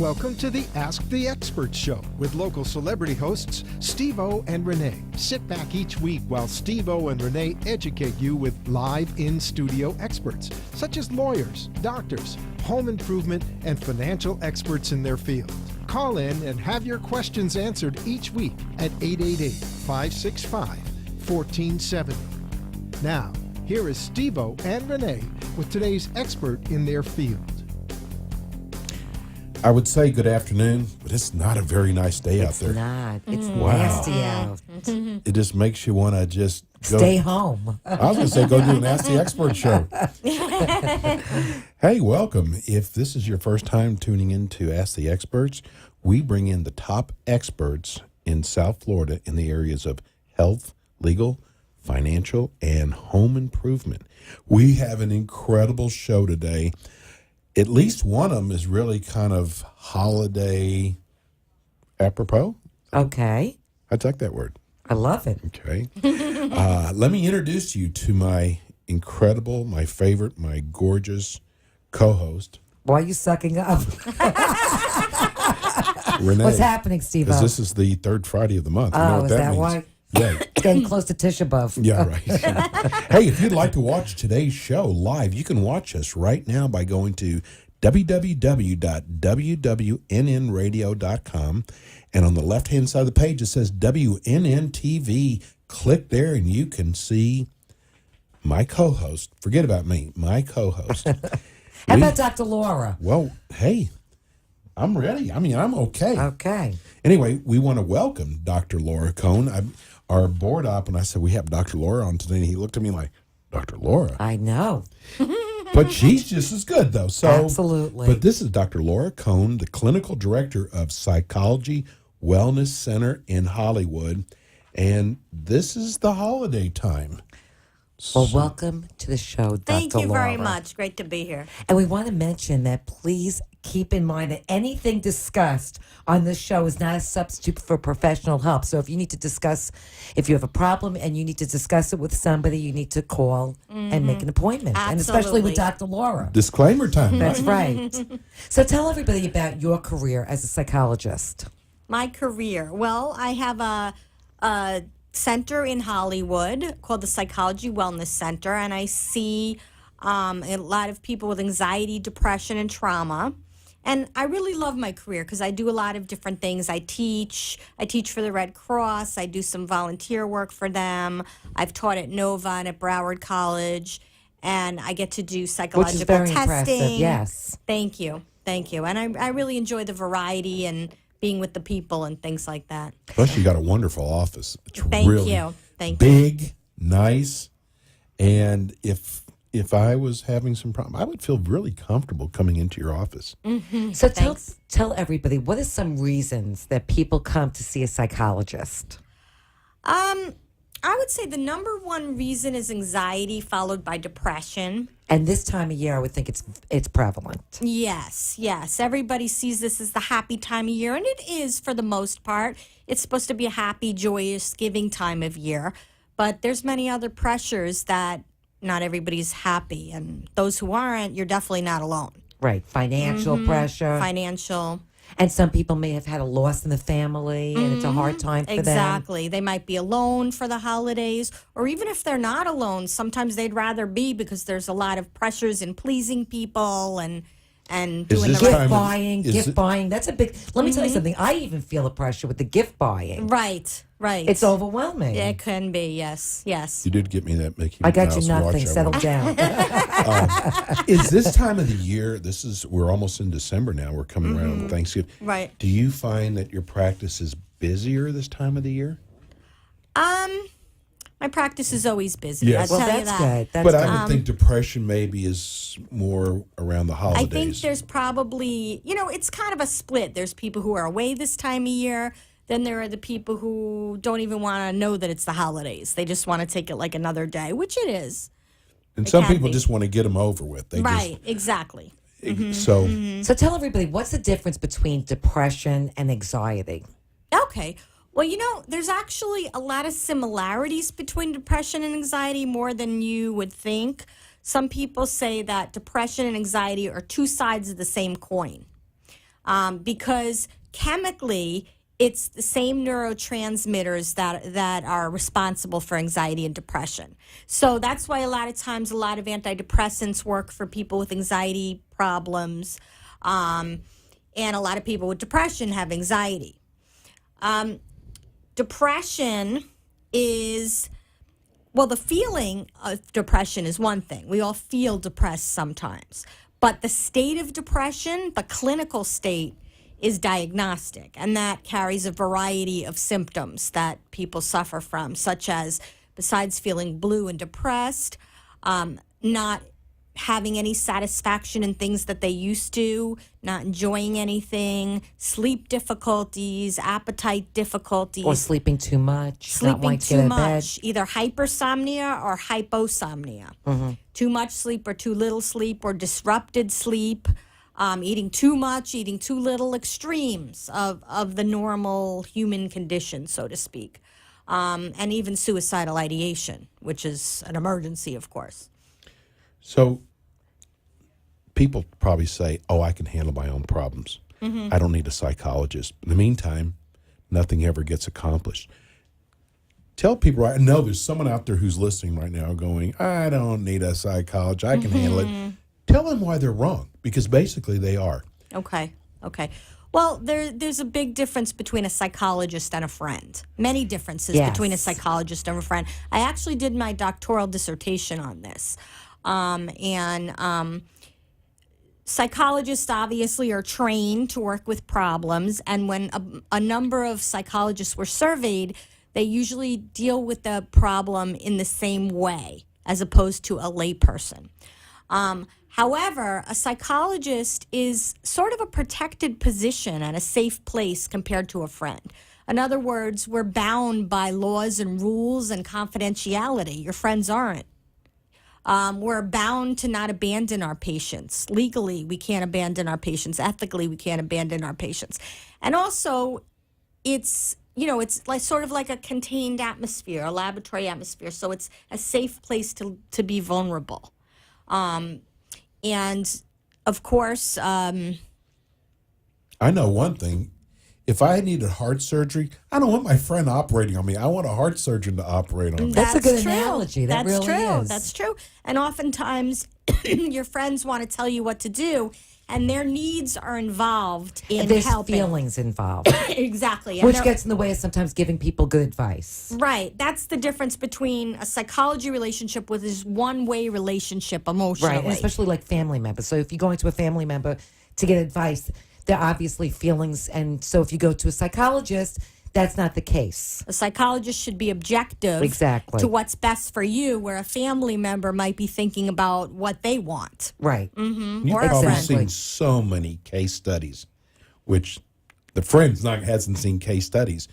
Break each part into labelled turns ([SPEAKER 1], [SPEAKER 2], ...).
[SPEAKER 1] Welcome to the Ask the Expert Show with local celebrity hosts Steve O and Rene. Sit back each week while Steve O and Rene educate you with live in-studio experts, such as lawyers, doctors, home improvement, and financial experts in their field. Call in and have your questions answered each week at 888-565-1470. Now, here is Steve O and Rene with today's expert in their field.
[SPEAKER 2] I would say good afternoon, but it's not a very nice day out there.
[SPEAKER 3] It's not. It's
[SPEAKER 2] Wow.
[SPEAKER 3] nasty out.
[SPEAKER 2] It just makes you want to just go.
[SPEAKER 3] Stay home.
[SPEAKER 2] I was going to say, go do an Ask the Expert show. Hey, welcome. If this is your first time tuning in to Ask the Experts, we bring in the top experts in South Florida in the areas of health, legal, financial, and home improvement. We have an incredible show today. At least one of them is really kind of holiday apropos.
[SPEAKER 3] Okay.
[SPEAKER 2] I like that word.
[SPEAKER 3] I love it.
[SPEAKER 2] Okay. Let me introduce you to my incredible, my favorite, my gorgeous co-host.
[SPEAKER 3] Why are you sucking up?
[SPEAKER 2] Renee.
[SPEAKER 3] What's happening, Steve?
[SPEAKER 2] Because this is the third Friday of the month. You know
[SPEAKER 3] Oh,
[SPEAKER 2] what
[SPEAKER 3] is that
[SPEAKER 2] means.
[SPEAKER 3] why?
[SPEAKER 2] Yeah.
[SPEAKER 3] It's getting close to Tisha B'Av.
[SPEAKER 2] Yeah, right. Hey, if you'd like to watch today's show live, you can watch us right now by going to www.wwnnradio.com. And on the left-hand side of the page, it says WNN TV. Click there and you can see my co-host. Forget about me, my co-host.
[SPEAKER 3] How about Dr. Laura?
[SPEAKER 2] Well, hey, I'm ready. I mean, I'm okay.
[SPEAKER 3] Okay.
[SPEAKER 2] Anyway, we want to welcome Dr. Laura Cohn. Our board op, and I said, we have Dr. Laura on today, and he looked at me like, Dr. Laura?
[SPEAKER 3] I know.
[SPEAKER 2] But she's just as good, though. So,
[SPEAKER 3] Absolutely.
[SPEAKER 2] But this is Dr. Laura Cohn, the clinical director of Psychology Wellness Center in Hollywood, and this is the holiday time.
[SPEAKER 3] Well, welcome to the show, Dr.
[SPEAKER 4] Thank you
[SPEAKER 3] Laura.
[SPEAKER 4] very much. Great to be here.
[SPEAKER 3] And we want to mention that please keep in mind that anything discussed on this show is not a substitute for professional help. So if you need to discuss, if you have a problem and you need to discuss it with somebody, you need to call and make an appointment. And especially with Dr. Laura.
[SPEAKER 2] Disclaimer time.
[SPEAKER 3] That's right. So tell everybody about your career as a psychologist.
[SPEAKER 4] My career. Well, I have a center in Hollywood called the Psychology Wellness Center, and I see a lot of people with anxiety, depression, and trauma. And I really love my career because I do a lot of different things. I teach for the Red Cross. I do some volunteer work for them. I've taught at Nova and at Broward College, and I get to do psychological
[SPEAKER 3] Which is very
[SPEAKER 4] testing.
[SPEAKER 3] impressive, yes.
[SPEAKER 4] Thank you. And I really enjoy the variety and being with the people and things like that.
[SPEAKER 2] Plus, you got a wonderful office. It's
[SPEAKER 4] Thank
[SPEAKER 2] really
[SPEAKER 4] you. Thank
[SPEAKER 2] big, nice, and if I was having some problem, I would feel really comfortable coming into your office.
[SPEAKER 3] So tell everybody, what are some reasons that people come to see a psychologist?
[SPEAKER 4] I would say the number one reason is anxiety, followed by depression.
[SPEAKER 3] And this time of year, I would think it's prevalent.
[SPEAKER 4] Yes. Everybody sees this as the happy time of year, and it is for the most part. It's supposed to be a happy, joyous, giving time of year. But there's many other pressures that not everybody's happy. And those who aren't, you're definitely not alone.
[SPEAKER 3] Right. Financial pressure.
[SPEAKER 4] Financial.
[SPEAKER 3] And some people may have had a loss in the family, and it's a hard time for them.
[SPEAKER 4] Exactly. They might be alone for the holidays, or even if they're not alone, sometimes they'd rather be because there's a lot of pressures in pleasing people and doing the right
[SPEAKER 3] Gift buying. That's a big. Let me tell you something. I even feel the pressure with the gift buying.
[SPEAKER 4] Right.
[SPEAKER 3] It's overwhelming.
[SPEAKER 4] It can be. Yes.
[SPEAKER 2] You did get me that Mickey
[SPEAKER 3] I got
[SPEAKER 2] Mouse
[SPEAKER 3] you nothing.
[SPEAKER 2] watch.
[SPEAKER 3] Settle down.
[SPEAKER 2] Is this time of the year? We're almost in December now. We're coming around Thanksgiving.
[SPEAKER 4] Right.
[SPEAKER 2] Do you find that your practice is busier this time of the year?
[SPEAKER 4] My practice is always busy.
[SPEAKER 2] Yes.
[SPEAKER 4] I'll
[SPEAKER 3] Well,
[SPEAKER 4] tell you
[SPEAKER 3] that's
[SPEAKER 4] that.
[SPEAKER 3] good.
[SPEAKER 2] But I would think depression maybe is more around the holidays.
[SPEAKER 4] I think there's probably, it's kind of a split. There's people who are away this time of year. Then there are the people who don't even want to know that it's the holidays. They just want to take it like another day, which it is.
[SPEAKER 2] And some
[SPEAKER 4] can
[SPEAKER 2] people
[SPEAKER 4] be.
[SPEAKER 2] just want to get them over with.
[SPEAKER 4] Exactly.
[SPEAKER 2] So
[SPEAKER 3] So tell everybody, what's the difference between depression and anxiety?
[SPEAKER 4] Okay. Well, there's actually a lot of similarities between depression and anxiety, more than you would think. Some people say that depression and anxiety are two sides of the same coin. because chemically, it's the same neurotransmitters that are responsible for anxiety and depression. So that's why a lot of times a lot of antidepressants work for people with anxiety problems, and a lot of people with depression have anxiety. Depression is, well, the feeling of depression is one thing. We all feel depressed sometimes. But the state of depression, the clinical state, is diagnostic, and that carries a variety of symptoms that people suffer from, such as, besides feeling blue and depressed, not having any satisfaction in things that they used to, not enjoying anything, sleep difficulties, appetite difficulties.
[SPEAKER 3] Or sleeping too much. not
[SPEAKER 4] Sleeping
[SPEAKER 3] wanting to
[SPEAKER 4] too
[SPEAKER 3] get out of bed.
[SPEAKER 4] much, either hypersomnia or hyposomnia. Too much sleep or too little sleep or disrupted sleep. Eating too much, eating too little, extremes of the normal human condition, so to speak. And even suicidal ideation, which is an emergency, of course.
[SPEAKER 2] So people probably say, oh, I can handle my own problems. I don't need a psychologist. In the meantime, nothing ever gets accomplished. Tell people, I know there's someone out there who's listening right now going, I don't need a psychologist. I can handle it. Tell them why they're wrong, because basically they are.
[SPEAKER 4] Okay. Well, there's a big difference between a psychologist and a friend. Many differences between a psychologist and a friend. I actually did my doctoral dissertation on this. Psychologists obviously are trained to work with problems, and when a number of psychologists were surveyed, they usually deal with the problem in the same way as opposed to a layperson. However, a psychologist is sort of a protected position and a safe place compared to a friend. In other words, we're bound by laws and rules and confidentiality. Your friends aren't. We're bound to not abandon our patients. Legally, we can't abandon our patients. Ethically, we can't abandon our patients. And also, it's like sort of like a contained atmosphere, a laboratory atmosphere. So it's a safe place to be vulnerable. And of course,
[SPEAKER 2] I know one thing. If I needed heart surgery, I don't want my friend operating on me. I want a heart surgeon to operate on me.
[SPEAKER 3] That's a good
[SPEAKER 4] true.
[SPEAKER 3] analogy. That
[SPEAKER 4] That's
[SPEAKER 3] really
[SPEAKER 4] true.
[SPEAKER 3] is.
[SPEAKER 4] That's true. And oftentimes, your friends want to tell you what to do, and their needs are involved in
[SPEAKER 3] There's
[SPEAKER 4] helping.
[SPEAKER 3] feelings involved,
[SPEAKER 4] Exactly. And
[SPEAKER 3] which
[SPEAKER 4] they're-
[SPEAKER 3] gets in the way of sometimes giving people good advice.
[SPEAKER 4] Right. That's the difference between a psychology relationship with this one-way relationship emotionally.
[SPEAKER 3] Right, and especially like family members. So if you're going to a family member to get advice, there are obviously feelings. And so if you go to a psychologist, that's not the case.
[SPEAKER 4] A psychologist should be objective
[SPEAKER 3] Exactly.
[SPEAKER 4] to what's best for you, where a family member might be thinking about what they want.
[SPEAKER 3] Right.
[SPEAKER 2] You've
[SPEAKER 4] Or a
[SPEAKER 2] probably
[SPEAKER 4] friend.
[SPEAKER 2] seen so many case studies, which the friends hasn't seen case studies.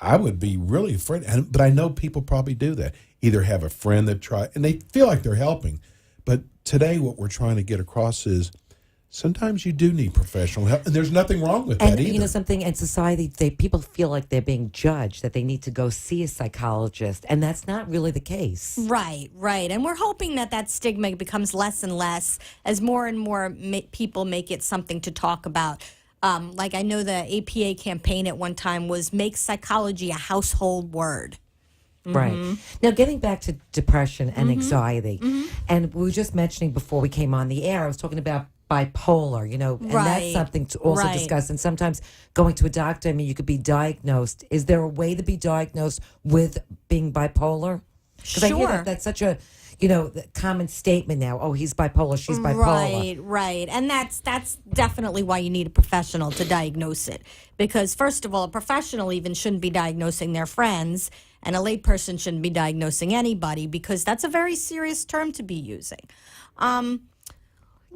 [SPEAKER 2] I would be really afraid, but I know people probably do that. Either have a friend that and they feel like they're helping. But today what we're trying to get across is sometimes you do need professional help, and there's nothing wrong with that
[SPEAKER 3] And
[SPEAKER 2] either.
[SPEAKER 3] you know something, in society, people feel like they're being judged, that they need to go see a psychologist, and that's not really the case.
[SPEAKER 4] Right. And we're hoping that stigma becomes less and less as more and more people make it something to talk about. Like I know the APA campaign at one time was make psychology a household word.
[SPEAKER 3] Right. Now, getting back to depression and anxiety, and we were just mentioning before we came on the air, I was talking about bipolar, and
[SPEAKER 4] Right.
[SPEAKER 3] that's something to also
[SPEAKER 4] Right.
[SPEAKER 3] discuss. And sometimes going to a doctor, I mean, you could be diagnosed. Is there a way to be diagnosed with being bipolar? Because I hear
[SPEAKER 4] Sure.
[SPEAKER 3] that's such a, the common statement now. Oh, he's bipolar, she's bipolar.
[SPEAKER 4] Right. And that's definitely why you need a professional to diagnose it. Because first of all, a professional even shouldn't be diagnosing their friends, and a layperson shouldn't be diagnosing anybody, because that's a very serious term to be using.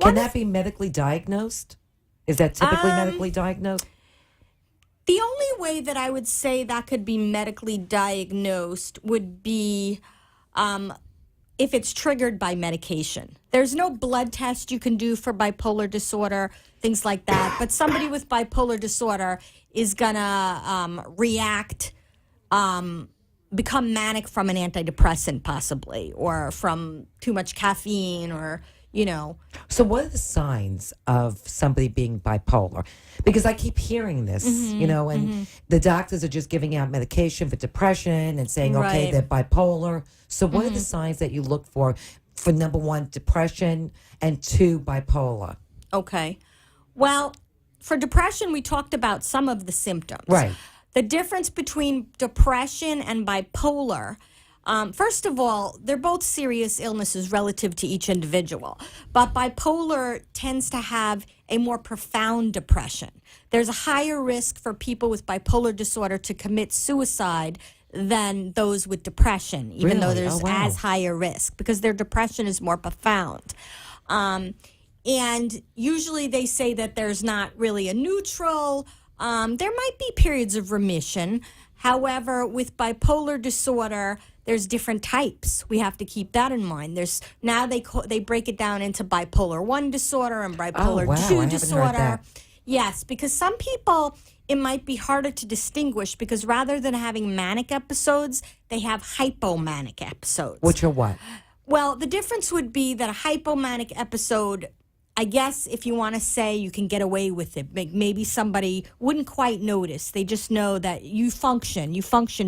[SPEAKER 3] Can that be medically diagnosed? Is that typically medically diagnosed?
[SPEAKER 4] The only way that I would say that could be medically diagnosed would be if it's triggered by medication. There's no blood test you can do for bipolar disorder, things like that. But somebody with bipolar disorder is going to react, become manic from an antidepressant possibly, or from too much caffeine, or you know.
[SPEAKER 3] So, what are the signs of somebody being bipolar? Because I keep hearing this, and the doctors are just giving out medication for depression and saying, okay,
[SPEAKER 4] Right.
[SPEAKER 3] they're bipolar. So, what are the signs that you look for number one, depression, and two, bipolar?
[SPEAKER 4] Okay. Well, for depression, we talked about some of the symptoms.
[SPEAKER 3] Right.
[SPEAKER 4] The difference between depression and bipolar, first of all, they're both serious illnesses relative to each individual. But bipolar tends to have a more profound depression. There's a higher risk for people with bipolar disorder to commit suicide than those with depression, even though
[SPEAKER 3] Really?
[SPEAKER 4] there's
[SPEAKER 3] Oh, wow.
[SPEAKER 4] as higher risk, because their depression is more profound. And usually they say that there's not really a neutral. There might be periods of remission. However, with bipolar disorder, there's different types. We have to keep that in mind. They break it down into bipolar 1 disorder and bipolar
[SPEAKER 3] wow.
[SPEAKER 4] 2
[SPEAKER 3] I haven't heard
[SPEAKER 4] disorder.
[SPEAKER 3] that.
[SPEAKER 4] Yes, because some people, it might be harder to distinguish because rather than having manic episodes, they have hypomanic episodes.
[SPEAKER 3] Which are what?
[SPEAKER 4] Well, the difference would be that a hypomanic episode, I guess if you want to say you can get away with it, maybe somebody wouldn't quite notice. They just know that you function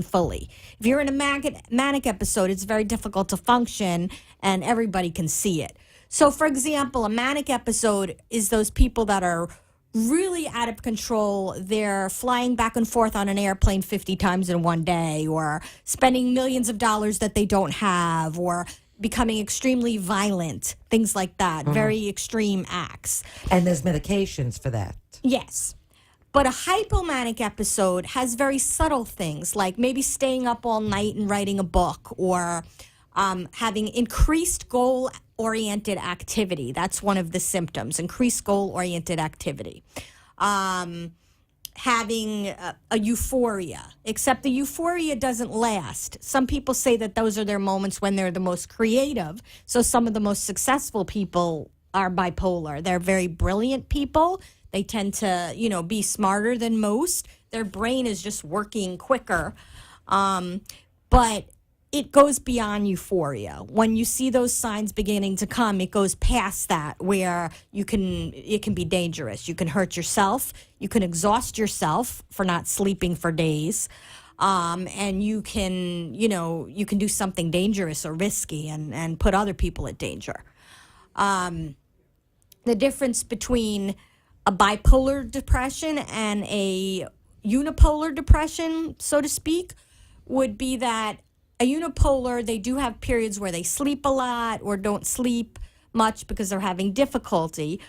[SPEAKER 4] fully. If you're in a manic episode, it's very difficult to function and everybody can see it. So, for example, a manic episode is those people that are really out of control. They're flying back and forth on an airplane 50 times in one day, or spending millions of dollars that they don't have, or becoming extremely violent, things like that, very extreme acts.
[SPEAKER 3] And there's medications for that.
[SPEAKER 4] Yes. But a hypomanic episode has very subtle things, like maybe staying up all night and writing a book, or having increased goal-oriented activity. That's one of the symptoms, increased goal-oriented activity. Having a euphoria, except the euphoria doesn't last. Some people say that those are their moments when they're the most creative. So some of the most successful people are bipolar. They're very brilliant people. They tend to, be smarter than most. Their brain is just working quicker. But it goes beyond euphoria. When you see those signs beginning to come, it goes past that, where it can be dangerous. You can hurt yourself. You can exhaust yourself for not sleeping for days. And you can do something dangerous or risky and put other people at danger. The difference between a bipolar depression and a unipolar depression, so to speak, would be that a unipolar, they do have periods where they sleep a lot or don't sleep much because they're having difficulty.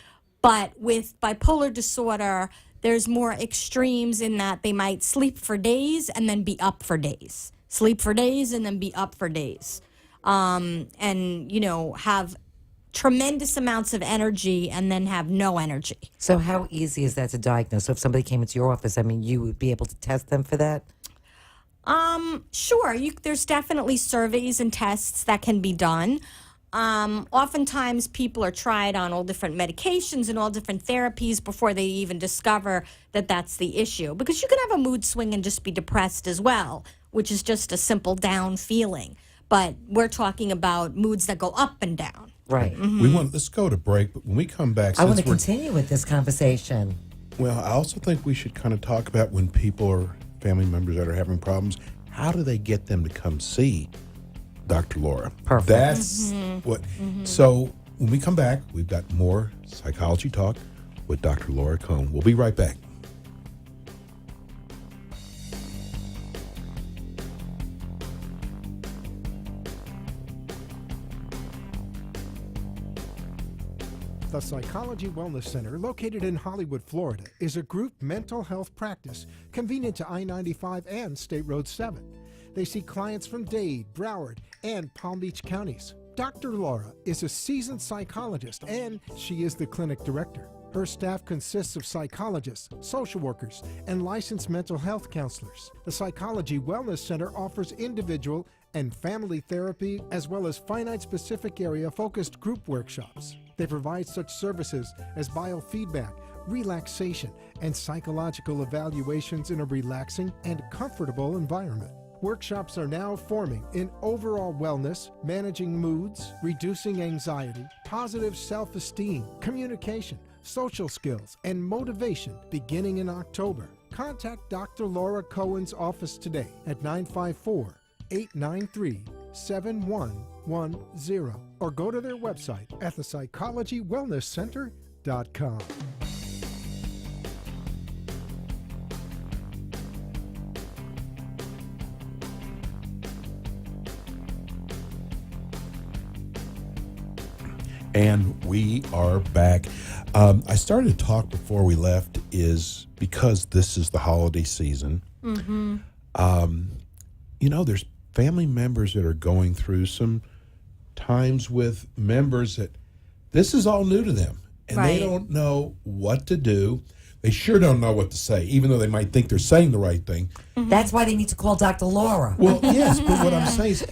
[SPEAKER 4] But with bipolar disorder, there's more extremes in that they might sleep for days and then be up for days. Sleep for days and then be up for days. Have tremendous amounts of energy and then have no energy.
[SPEAKER 3] So how easy is that to diagnose? So if somebody came into your office, you would be able to test them for that?
[SPEAKER 4] Sure. There's definitely surveys and tests that can be done. Oftentimes people are tried on all different medications and all different therapies before they even discover that that's the issue. Because you can have a mood swing and just be depressed as well, which is just a simple down feeling. But we're talking about moods that go up and down.
[SPEAKER 3] Right.
[SPEAKER 2] Let's go to break, but when we come back,
[SPEAKER 3] I want to continue with this conversation.
[SPEAKER 2] Well, I also think we should kind of talk about when people or family members that are having problems, how do they get them to come see Dr. Laura?
[SPEAKER 3] Perfect.
[SPEAKER 2] That's what. So when we come back, we've got more psychology talk with Dr. Laura Cohn. We'll be right back.
[SPEAKER 1] The Psychology Wellness Center, located in Hollywood, Florida, is a group mental health practice convenient to I-95 and State Road 7. They see clients from Dade, Broward, and Palm Beach counties. Dr. Laura is a seasoned psychologist, and she is the clinic director. Her staff consists of psychologists, social workers, and licensed mental health counselors. The Psychology Wellness Center offers individual and family therapy, as well as finite-specific area-focused group workshops. They provide such services as biofeedback, relaxation, and psychological evaluations in a relaxing and comfortable environment. Workshops are now forming in overall wellness, managing moods, reducing anxiety, positive self-esteem, communication, social skills, and motivation beginning in October. Contact Dr. Laura Cohen's office today at 954-893-7110 or go to their website at thepsychologywellnesscenter.com.
[SPEAKER 2] And we are back. I started to talk before we left is because this is the holiday season. Mm-hmm. There's family members that are going through some times with members that this is all new to them. And
[SPEAKER 4] Right.
[SPEAKER 2] they don't know what to do. They sure don't know what to say, even though they might think they're saying the right thing.
[SPEAKER 3] That's why they need to call Dr. Laura.
[SPEAKER 2] Well, yes, but what I'm saying is,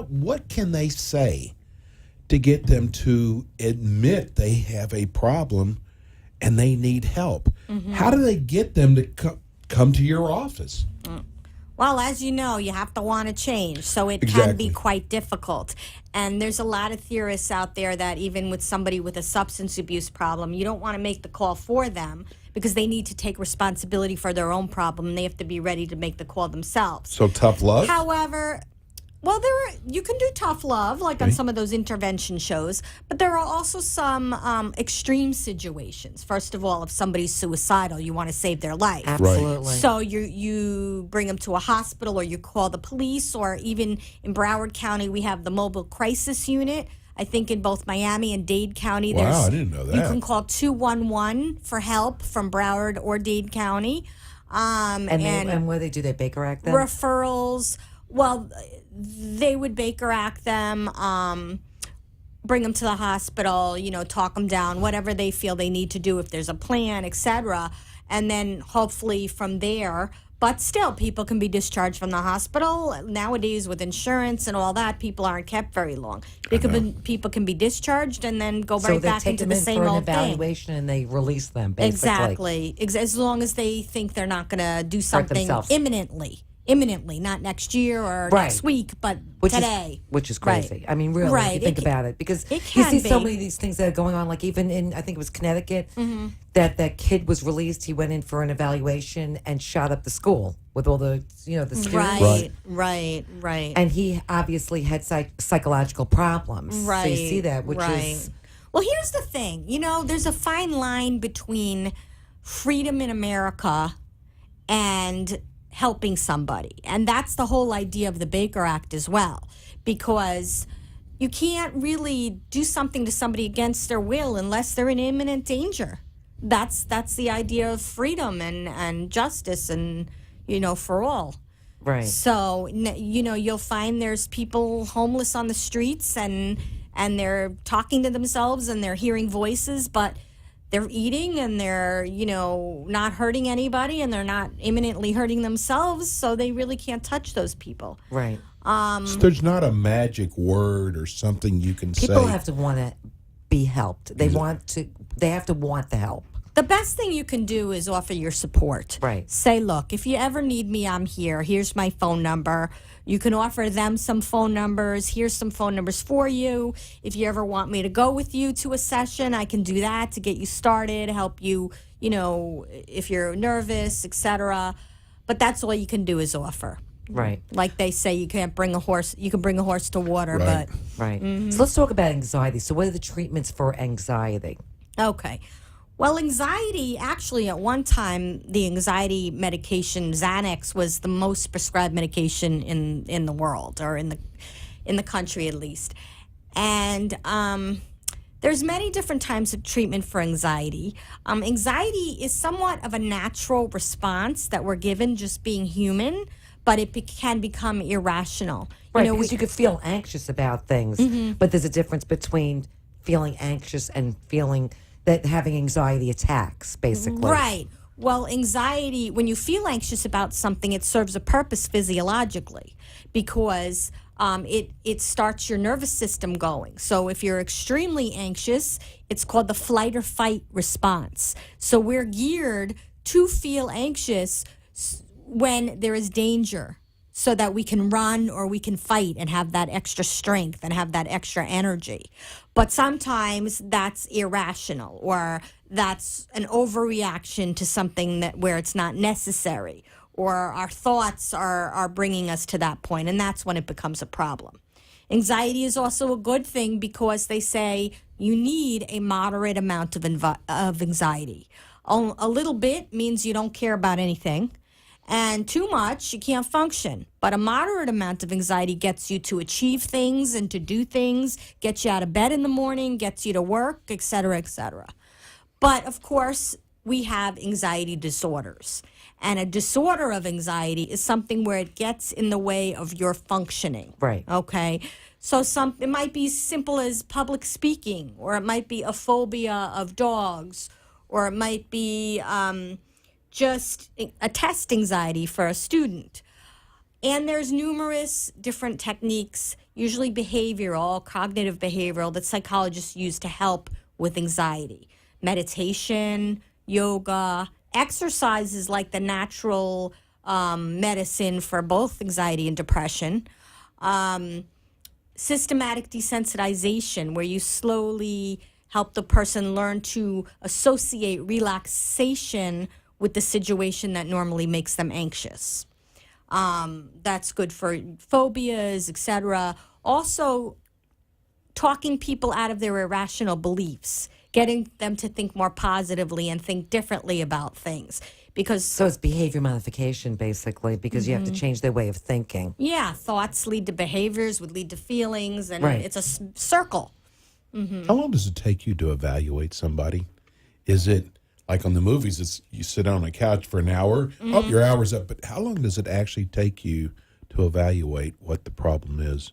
[SPEAKER 2] what can they say to get them to admit they have a problem and they need help? How do they get them to come to your office?
[SPEAKER 4] Well, as you know, you have to want to change, so it can
[SPEAKER 2] Exactly.
[SPEAKER 4] be quite difficult. And there's a lot of theorists out there that even with somebody with a substance abuse problem, you don't want to make the call for them because they need to take responsibility for their own problem, and they have to be ready to make the call themselves.
[SPEAKER 2] So tough love?
[SPEAKER 4] However, well, you can do tough love, like on some of those intervention shows, but there are also some extreme situations. First of all, if somebody's suicidal, you want to save their life.
[SPEAKER 3] Absolutely.
[SPEAKER 4] So you bring them to a hospital, or you call the police, or even in Broward County, we have the mobile crisis unit. I think in both Miami and Dade County,
[SPEAKER 2] Wow, I didn't know that.
[SPEAKER 4] You can call 211 for help from Broward or Dade County.
[SPEAKER 3] And what do they do? They Baker Act them?
[SPEAKER 4] Referrals. Well, they would Baker Act them, bring them to the hospital, talk them down, whatever they feel they need to do, if there's a plan, etc. And then hopefully from there, but still people can be discharged from the hospital. Nowadays with insurance and all that, people aren't kept very long. People can be discharged and then go right back into the same
[SPEAKER 3] for an
[SPEAKER 4] old thing.
[SPEAKER 3] evaluation and they release them, basically.
[SPEAKER 4] Exactly. As long as they think they're not going to do something
[SPEAKER 3] themselves.
[SPEAKER 4] imminently, not next year or
[SPEAKER 3] Right.
[SPEAKER 4] next week, but today.
[SPEAKER 3] Which is crazy.
[SPEAKER 4] Right.
[SPEAKER 3] I mean, really, if
[SPEAKER 4] Right.
[SPEAKER 3] you think about it. Because
[SPEAKER 4] it
[SPEAKER 3] you
[SPEAKER 4] can
[SPEAKER 3] see so
[SPEAKER 4] be.
[SPEAKER 3] many of these things that are going on, like even in, I think it was Connecticut,
[SPEAKER 4] Mm-hmm.
[SPEAKER 3] that kid was released. He went in for an evaluation and shot up the school with all the, the students.
[SPEAKER 4] Right.
[SPEAKER 3] And he obviously had psychological problems.
[SPEAKER 4] Right.
[SPEAKER 3] So you see that, which is...
[SPEAKER 4] Well, here's the thing. There's a fine line between freedom in America and helping somebody. And that's the whole idea of the Baker Act as well. Because you can't really do something to somebody against their will unless they're in imminent danger. That's the idea of freedom and justice and, for all.
[SPEAKER 3] Right.
[SPEAKER 4] So, you'll find there's people homeless on the streets and they're talking to themselves and they're hearing voices, but they're eating and they're, not hurting anybody and they're not imminently hurting themselves. So they really can't touch those people.
[SPEAKER 3] Right.
[SPEAKER 2] So there's not a magic word or something you can say.
[SPEAKER 3] People have to want to be helped. They have to want the help.
[SPEAKER 4] The best thing you can do is offer your support.
[SPEAKER 3] Right.
[SPEAKER 4] Say, look, if you ever need me, I'm here. Here's my phone number. You can offer them some phone numbers. Here's some phone numbers for you. If you ever want me to go with you to a session, I can do that to get you started, help you, if you're nervous, etc. But that's all you can do is offer.
[SPEAKER 3] Right.
[SPEAKER 4] Like they say, you can't bring a horse. You can bring a horse to water,
[SPEAKER 2] Right.
[SPEAKER 4] but
[SPEAKER 3] Right. So let's talk about anxiety. So what are the treatments for anxiety?
[SPEAKER 4] okay. Well, anxiety, actually, at one time, the anxiety medication Xanax was the most prescribed medication in the world, or in the country at least. And there's many different types of treatment for anxiety. Anxiety is somewhat of a natural response that we're given just being human, but it can become irrational.
[SPEAKER 3] Right, because you could feel anxious about things, but there's a difference between feeling anxious and feeling that having anxiety attacks, basically.
[SPEAKER 4] Right. Well, anxiety, when you feel anxious about something, it serves a purpose physiologically because it starts your nervous system going. So if you're extremely anxious, it's called the flight or fight response. So we're geared to feel anxious when there is danger so that we can run or we can fight and have that extra strength and have that extra energy. But sometimes that's irrational, or that's an overreaction to something that where it's not necessary, or our thoughts are bringing us to that point, and that's when it becomes a problem. Anxiety is also a good thing because they say you need a moderate amount of anxiety. A little bit means you don't care about anything, and too much, you can't function. But a moderate amount of anxiety gets you to achieve things and to do things, gets you out of bed in the morning, gets you to work, et cetera, et cetera. But, of course, we have anxiety disorders. And a disorder of anxiety is something where it gets in the way of your functioning.
[SPEAKER 3] Right.
[SPEAKER 4] Okay? So it might be as simple as public speaking, or it might be a phobia of dogs, or it might be just a test anxiety for a student. And there's numerous different techniques, usually behavioral, cognitive behavioral, that psychologists use to help with anxiety. Meditation, yoga, exercise is like the natural medicine for both anxiety and depression. Systematic desensitization, where you slowly help the person learn to associate relaxation with the situation that normally makes them anxious. That's good for phobias, etc. Also, talking people out of their irrational beliefs, getting them to think more positively and think differently about things. Because
[SPEAKER 3] So it's behavior modification, basically, because you have to change their way of thinking.
[SPEAKER 4] yeah, thoughts lead to behaviors, would lead to feelings, and
[SPEAKER 3] Right.
[SPEAKER 4] it's a circle.
[SPEAKER 2] How long does it take you to evaluate somebody? Is it like on the movies, it's you sit on a couch for an hour, oh, your hour's up, but how long does it actually take you to evaluate what the problem is?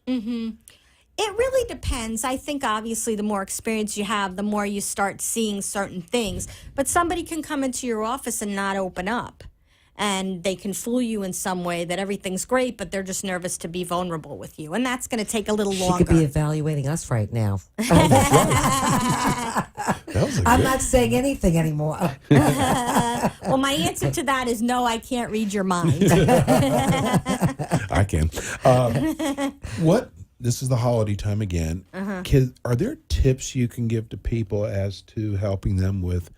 [SPEAKER 4] It really depends. I think obviously the more experience you have, the more you start seeing certain things. But somebody can come into your office and not open up. And they can fool you in some way that everything's great, but they're just nervous to be vulnerable with you. And that's going to take a little
[SPEAKER 3] She
[SPEAKER 4] longer.
[SPEAKER 3] could be evaluating us right now.
[SPEAKER 2] That was a
[SPEAKER 3] I'm
[SPEAKER 2] good-
[SPEAKER 3] not saying anything anymore.
[SPEAKER 4] Well, my answer to that is no, I can't read your mind.
[SPEAKER 2] I can. What? This is the holiday time again. Are there tips you can give to people as to helping them with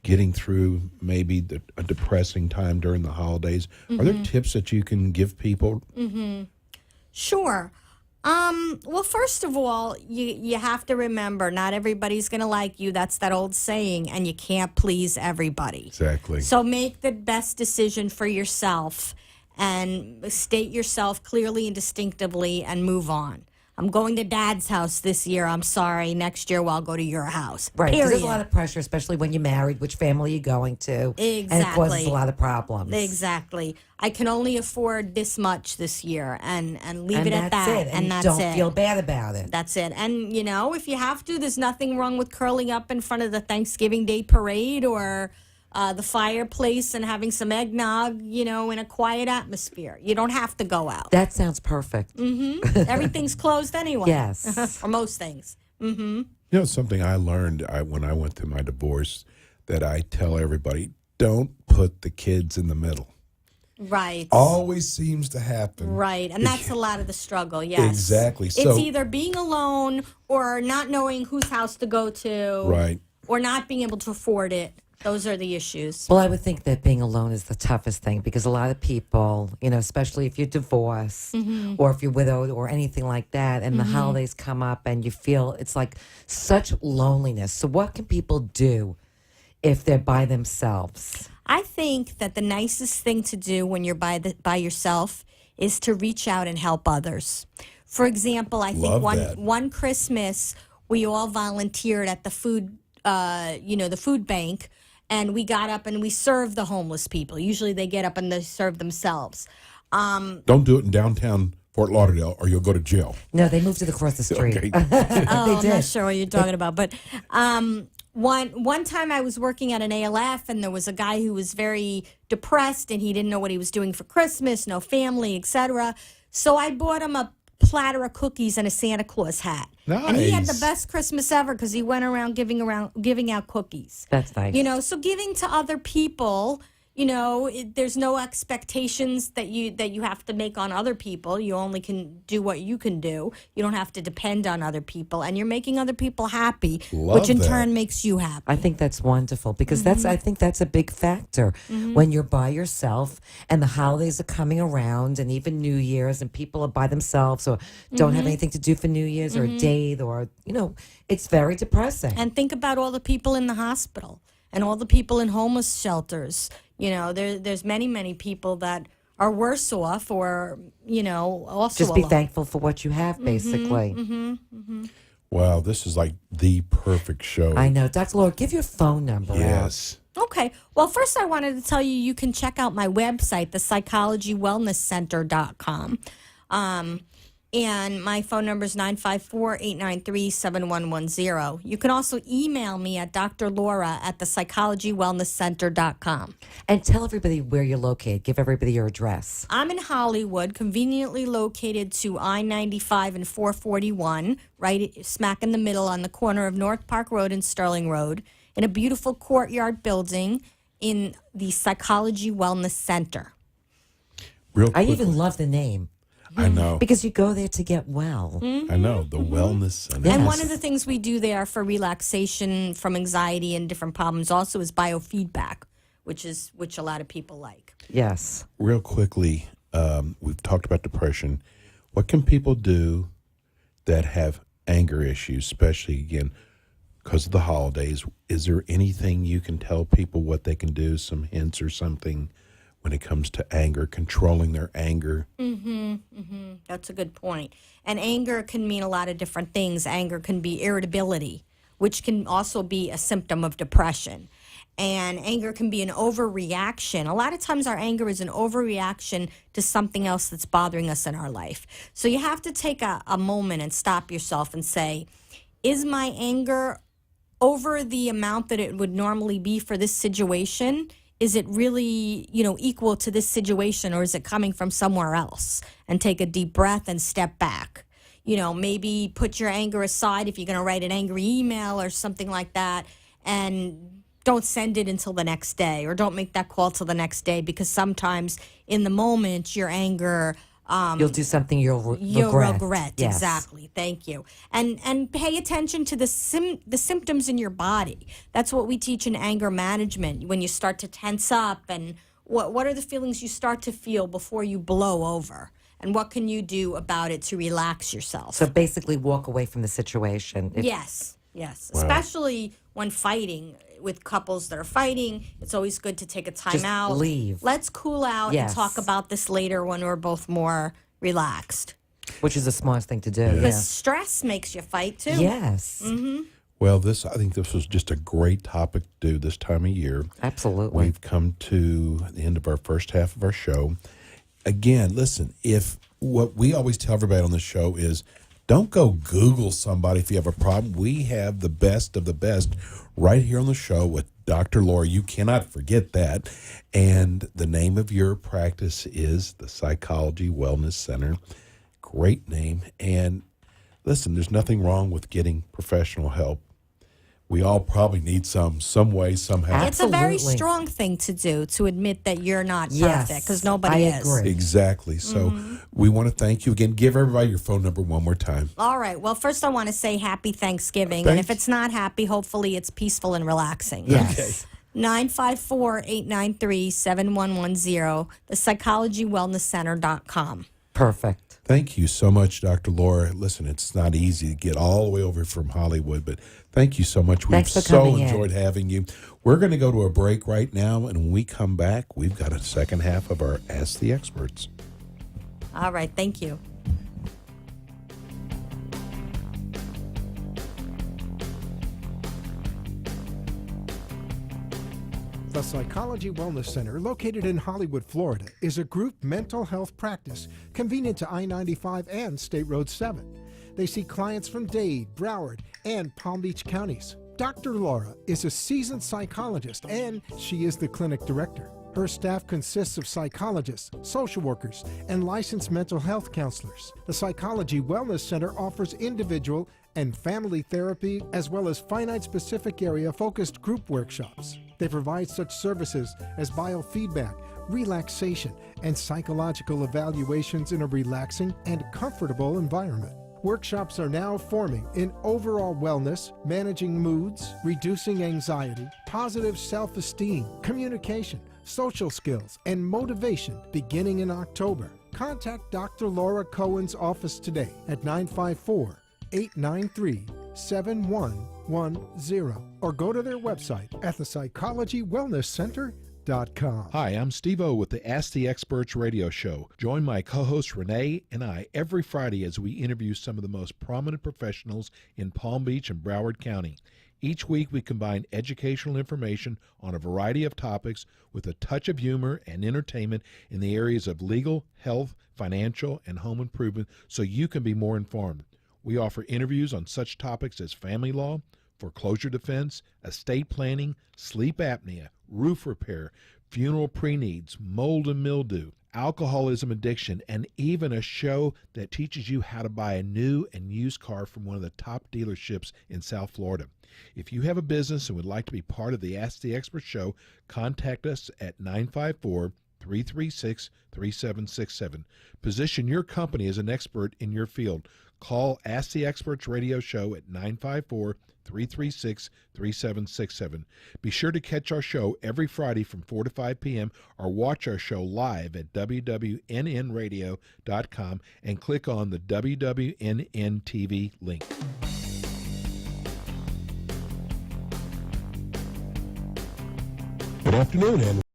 [SPEAKER 2] getting through maybe a depressing time during the holidays? Are there tips that you can give people?
[SPEAKER 4] Sure. Well, first of all, you have to remember not everybody's going to like you. That's that old saying, and you can't please everybody.
[SPEAKER 2] Exactly.
[SPEAKER 4] So make the best decision for yourself and state yourself clearly and distinctively and move on. I'm going to Dad's house this year. I'm sorry. Next year, I'll go to your house.
[SPEAKER 3] Right. 'Cause
[SPEAKER 4] Period.
[SPEAKER 3] there's a lot of pressure, especially when you're married, which family you're going to. And it causes
[SPEAKER 4] Exactly.
[SPEAKER 3] a lot of problems.
[SPEAKER 4] Exactly. I can only afford this much this year, and leave
[SPEAKER 3] And
[SPEAKER 4] it at
[SPEAKER 3] that's
[SPEAKER 4] that.
[SPEAKER 3] it. And
[SPEAKER 4] that's
[SPEAKER 3] don't
[SPEAKER 4] it.
[SPEAKER 3] feel bad about it.
[SPEAKER 4] That's it. And, if you have to, there's nothing wrong with curling up in front of the Thanksgiving Day parade or the fireplace and having some eggnog, in a quiet atmosphere. You don't have to go out.
[SPEAKER 3] That sounds perfect.
[SPEAKER 4] Everything's closed anyway.
[SPEAKER 3] Yes.
[SPEAKER 4] Or most things.
[SPEAKER 2] Something I learned when I went through my divorce that I tell everybody, don't put the kids in the middle.
[SPEAKER 4] Right.
[SPEAKER 2] Always seems to happen.
[SPEAKER 4] Right. And that's a lot of the struggle, yes.
[SPEAKER 2] Exactly.
[SPEAKER 4] It's
[SPEAKER 2] So-
[SPEAKER 4] either being alone or not knowing whose house to go to.
[SPEAKER 2] Right.
[SPEAKER 4] Or not being able to afford it. Those are the issues.
[SPEAKER 3] Well, I would think that being alone is the toughest thing because a lot of people, especially if you're divorced or if you're widowed or anything like that, and the holidays come up and you feel it's like such loneliness. So, what can people do if they're by themselves?
[SPEAKER 4] I think that the nicest thing to do when you're by yourself is to reach out and help others. For example, I think
[SPEAKER 2] Love that.
[SPEAKER 4] one Christmas we all volunteered at the the food bank, and we got up and we served the homeless people. Usually they get up and they serve themselves.
[SPEAKER 2] Don't do it in downtown Fort Lauderdale or you'll go to jail.
[SPEAKER 3] No, they moved it across the street.
[SPEAKER 2] Okay.
[SPEAKER 4] I'm
[SPEAKER 3] did.
[SPEAKER 4] not sure what you're talking about, but one time I was working at an ALF, and there was a guy who was very depressed, and he didn't know what he was doing for Christmas, no family, etc. So I bought him a platter of cookies and a Santa Claus hat, and he had the
[SPEAKER 2] Nice.
[SPEAKER 4] best Christmas ever because he went around giving out cookies.
[SPEAKER 3] That's nice.
[SPEAKER 4] So giving to other people, there's no expectations that you have to make on other people. You only can do what you can do. You don't have to depend on other people, and you're making other people happy, which in turn makes you happy.
[SPEAKER 3] I think that's wonderful because I think that's a big factor when you're by yourself and the holidays are coming around, and even New Year's, and people are by themselves or don't have anything to do for New Year's or a date, or it's very depressing.
[SPEAKER 4] And think about all the people in the hospital and all the people in homeless shelters. There's many people that are worse off, or also
[SPEAKER 3] just be
[SPEAKER 4] alone.
[SPEAKER 3] thankful for what you have, basically.
[SPEAKER 2] Wow, this is like the perfect show.
[SPEAKER 3] I know. Dr. Laura, give your phone number out.
[SPEAKER 2] Yes.
[SPEAKER 4] Okay. Well, first I wanted to tell you can check out my website, thepsychologywellnesscenter.com. And my phone number is 954-893-7110. You can also email me at drlaura@thepsychologywellnesscenter.com.
[SPEAKER 3] And tell everybody where you're located. Give everybody your address.
[SPEAKER 4] I'm in Hollywood, conveniently located to I-95 and 441, right smack in the middle on the corner of North Park Road and Sterling Road, in a beautiful courtyard building in the Psychology Wellness Center.
[SPEAKER 2] Real
[SPEAKER 3] I
[SPEAKER 2] quickly.
[SPEAKER 3] even love the name.
[SPEAKER 2] I know.
[SPEAKER 3] Because you go there to get well.
[SPEAKER 2] I know. The Wellness Center.
[SPEAKER 4] And one of the things we do there for relaxation from anxiety and different problems also is biofeedback, which a lot of people like.
[SPEAKER 3] Yes.
[SPEAKER 2] Real quickly, we've talked about depression. What can people do that have anger issues, especially, again, because of the holidays? Is there anything you can tell people what they can do, some hints or something when it comes to anger, controlling their anger?
[SPEAKER 4] That's a good point. And anger can mean a lot of different things. Anger can be irritability, which can also be a symptom of depression. And anger can be an overreaction. A lot of times our anger is an overreaction to something else that's bothering us in our life. So you have to take a moment and stop yourself and say, is my anger over the amount that it would normally be for this situation? Is it really, equal to this situation, or is it coming from somewhere else? And take a deep breath and step back. Maybe put your anger aside if you're going to write an angry email or something like that, and don't send it until the next day, or don't make that call till the next day, because sometimes in the moment your anger
[SPEAKER 3] You'll do something you'll regret. Yes.
[SPEAKER 4] Exactly. Thank you. And pay attention to the symptoms in your body. That's what we teach in anger management. When you start to tense up, and what are the feelings you start to feel before you blow over? And what can you do about it to relax yourself?
[SPEAKER 3] So basically walk away from the situation.
[SPEAKER 4] Yes.
[SPEAKER 2] Wow.
[SPEAKER 4] Especially when fighting with couples that are fighting, it's always good to take a time out.
[SPEAKER 3] Leave.
[SPEAKER 4] Let's cool out and talk about this later when we're both more relaxed.
[SPEAKER 3] Which is the smartest thing to do.
[SPEAKER 4] Because stress makes you fight too.
[SPEAKER 3] Yes.
[SPEAKER 2] Well, I think this was just a great topic to do this time of year.
[SPEAKER 3] Absolutely.
[SPEAKER 2] We've come to the end of our first half of our show. Again, listen, what we always tell everybody on the show is, don't go Google somebody if you have a problem. We have the best of the best right here on the show with Dr. Laura. You cannot forget that. And the name of your practice is the Psychology Wellness Center. Great name. And listen, there's nothing wrong with getting professional help. We all probably need some way, somehow.
[SPEAKER 4] It's a very
[SPEAKER 3] Absolutely.
[SPEAKER 4] strong thing to do, to admit that you're not
[SPEAKER 3] Yes,
[SPEAKER 4] perfect, because nobody
[SPEAKER 3] I
[SPEAKER 4] is.
[SPEAKER 3] agree.
[SPEAKER 2] Exactly. So we want to thank you again. Give everybody your phone number one more time.
[SPEAKER 4] All right. Well, first I want to say happy Thanksgiving. And if it's not happy, hopefully it's peaceful and relaxing.
[SPEAKER 3] Yes.
[SPEAKER 4] 954-893-7110, thepsychologywellnesscenter.com.
[SPEAKER 3] Perfect.
[SPEAKER 2] Thank you so much, Dr. Laura. Listen, it's not easy to get all the way over from Hollywood, but thank you so much. We've
[SPEAKER 3] Thanks for
[SPEAKER 2] so
[SPEAKER 3] coming in.
[SPEAKER 2] enjoyed having you. We're going to go to a break right now, and when we come back, we've got a second half of our Ask the Experts.
[SPEAKER 4] All right. Thank you.
[SPEAKER 1] The Psychology Wellness Center, located in Hollywood, Florida, is a group mental health practice convenient to I-95 and State Road 7. They see clients from Dade, Broward, and Palm Beach counties. Dr. Laura is a seasoned psychologist, and she is the clinic director. Her staff consists of psychologists, social workers, and licensed mental health counselors. The Psychology Wellness Center offers individual and family therapy, as well as finite specific area focused group workshops. They provide such services as biofeedback, relaxation, and psychological evaluations in a relaxing and comfortable environment. Workshops are now forming in overall wellness, managing moods, reducing anxiety, positive self-esteem, communication, social skills, and motivation beginning in October. Contact Dr. Laura Cohen's office today at 954-893-7110 or go to their website at thepsychologywellnesscenter.com.
[SPEAKER 2] Hi, I'm Steve O with the Ask the Experts radio show. Join my co-host Rene and I every Friday as we interview some of the most prominent professionals in Palm Beach and Broward County. Each week we combine educational information on a variety of topics with a touch of humor and entertainment in the areas of legal, health, financial, and home improvement so you can be more informed. We offer interviews on such topics as family law, foreclosure defense, estate planning, sleep apnea, roof repair, funeral pre-needs, mold and mildew, alcoholism addiction, and even a show that teaches you how to buy a new and used car from one of the top dealerships in South Florida. If you have a business and would like to be part of the Ask the Expert show, contact us at 954-336-3767. Position your company as an expert in your field. Call Ask the Experts radio show at 954-336-3767. Be sure to catch our show every Friday from 4 to 5 p.m. or watch our show live at wwnnradio.com and click on the WWNN TV link.
[SPEAKER 5] Good afternoon, and